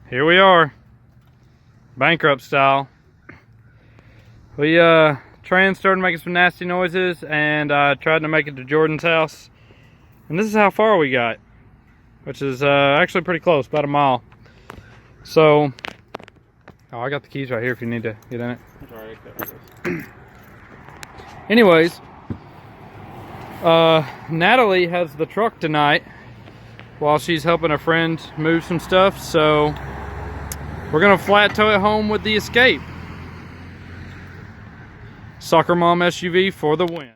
Here we are, bankrupt style. We trans started making some nasty noises, and I tried to make it to Jordan's house, and this is how far we got, which is actually pretty close, about a mile. So, oh, I got the keys right here if you need to get in it. Anyways, Natalie has the truck tonight while she's helping a friend move some stuff, so we're gonna flat tow it home with the Escape. Soccer Mom SUV for the win.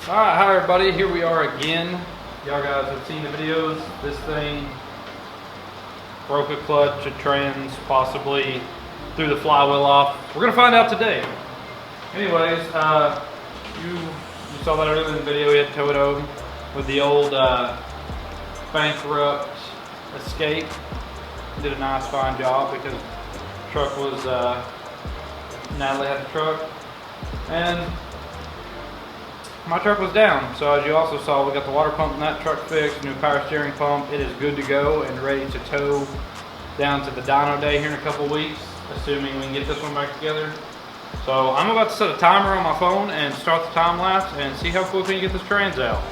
Alright, hi everybody, here we are again. Y'all guys have seen the videos. This thing broke a clutch, a trans, possibly threw the flywheel off. We're gonna find out today. Anyways, you saw that earlier in the video. We had to tow it home with the old bankrupt Escape. Did a nice fine job because the truck was Natalie had the truck and my truck was down. So as you also saw, we got the water pump in that truck fixed, new power steering pump. It is good to go and ready to tow down to the dyno day here in a couple weeks, assuming we can get this one back together. So I'm about to set a timer on my phone and start the time lapse and see how quick we can get this trans out.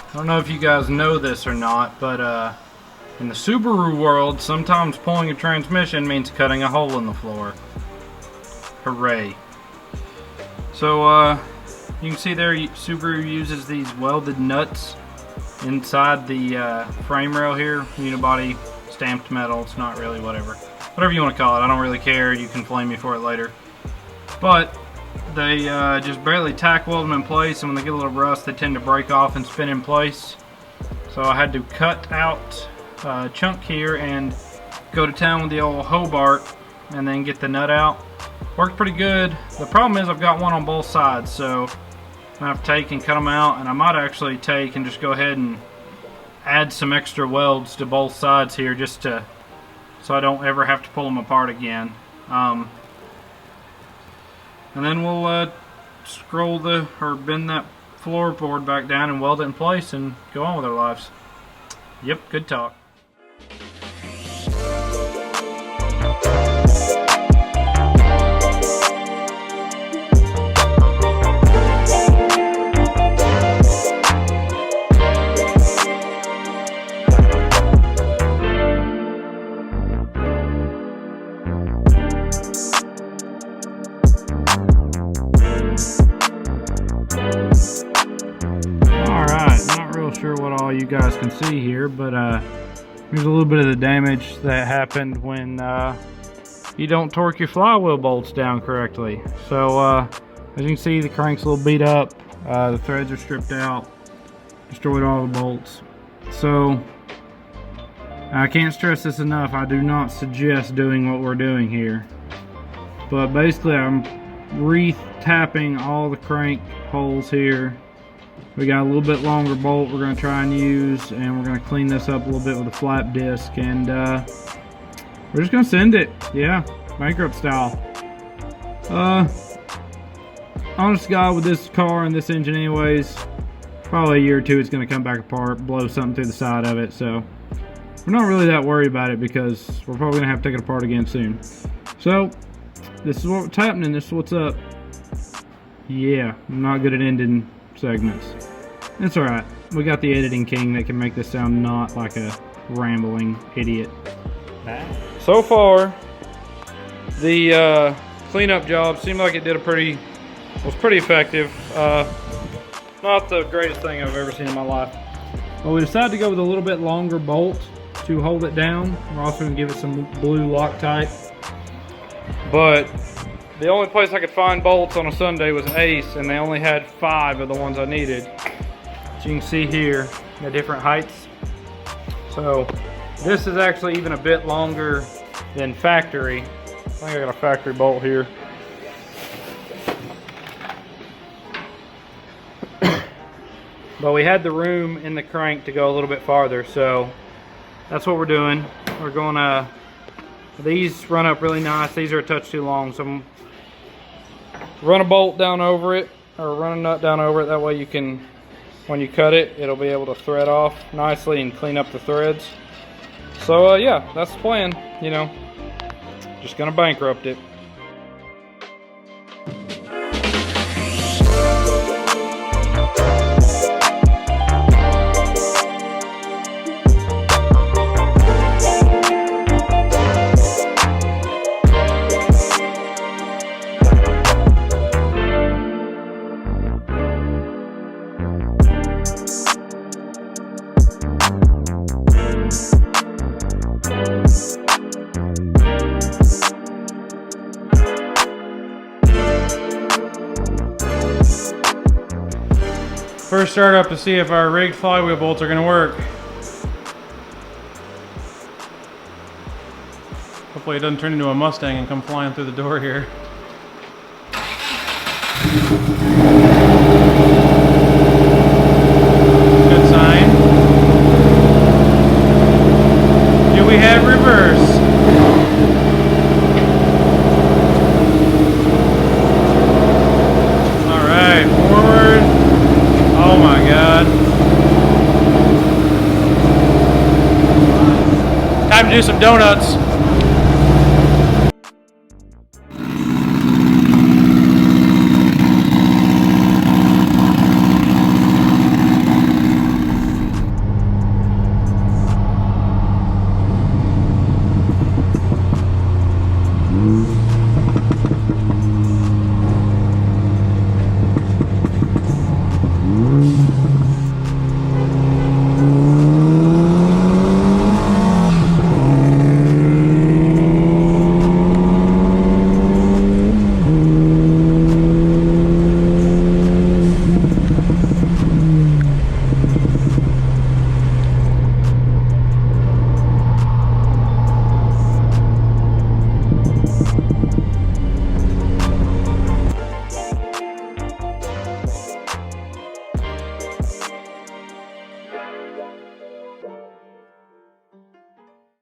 I don't know if you guys know this or not, but in the Subaru world, sometimes pulling a transmission means cutting a hole in the floor. Hooray. So you can see there, Subaru uses these welded nuts inside the frame rail here. Unibody stamped metal. It's not really whatever you want to call it. I don't really care. You can flame me for it later. But they just barely tack weld them in place, and when they get a little rust, they tend to break off and spin in place. So I had to cut out a chunk here and go to town with the old Hobart and then get the nut out. Worked pretty good. The problem is I've got one on both sides, so I have to take and cut them out, and I might actually take and just go ahead and add some extra welds to both sides here just to so I don't ever have to pull them apart again. And then we'll scroll bend that floorboard back down and weld it in place and go on with our lives. Yep, good talk. Sure what all you guys can see here, but here's a little bit of the damage that happened when you don't torque your flywheel bolts down correctly. So as you can see, the crank's a little beat up, the threads are stripped out, destroyed all the bolts. So I can't stress this enough, I do not suggest doing what we're doing here, but basically I'm re-tapping all the crank holes here. We got a little bit longer bolt we're going to try and use, and we're going to clean this up a little bit with a flap disc, and we're just going to send it. Yeah, bankrupt style. Honest to God, with this car and this engine anyways, probably a year or two it's going to come back apart, blow something through the side of it, so we're not really that worried about it because we're probably going to have to take it apart again soon. So this is what's happening, this is what's up. Yeah, I'm not good at ending segments. It's alright. We got the editing king that can make this sound not like a rambling idiot. So far, the cleanup job seemed like it was pretty effective. Not the greatest thing I've ever seen in my life. But we decided to go with a little bit longer bolt to hold it down. We're also going to give it some blue Loctite. But the only place I could find bolts on a Sunday was Ace, and they only had 5 of the ones I needed. As you can see here, the different heights. So this is actually even a bit longer than factory. I think I got a factory bolt here. But we had the room in the crank to go a little bit farther, so that's what we're doing. We're going to, these run up really nice. These are a touch too long, so I'm run a bolt down over it, or run a nut down over it. That way you can, when you cut it, it'll be able to thread off nicely and clean up the threads. So yeah, that's the plan, you know. Just gonna bankrupt it. First start up to see if our rigged flywheel bolts are going to work. Hopefully it doesn't turn into a Mustang and come flying through the door here. Good sign. Do we have reverse? Alright, forward. Oh my God. Time to do some donuts.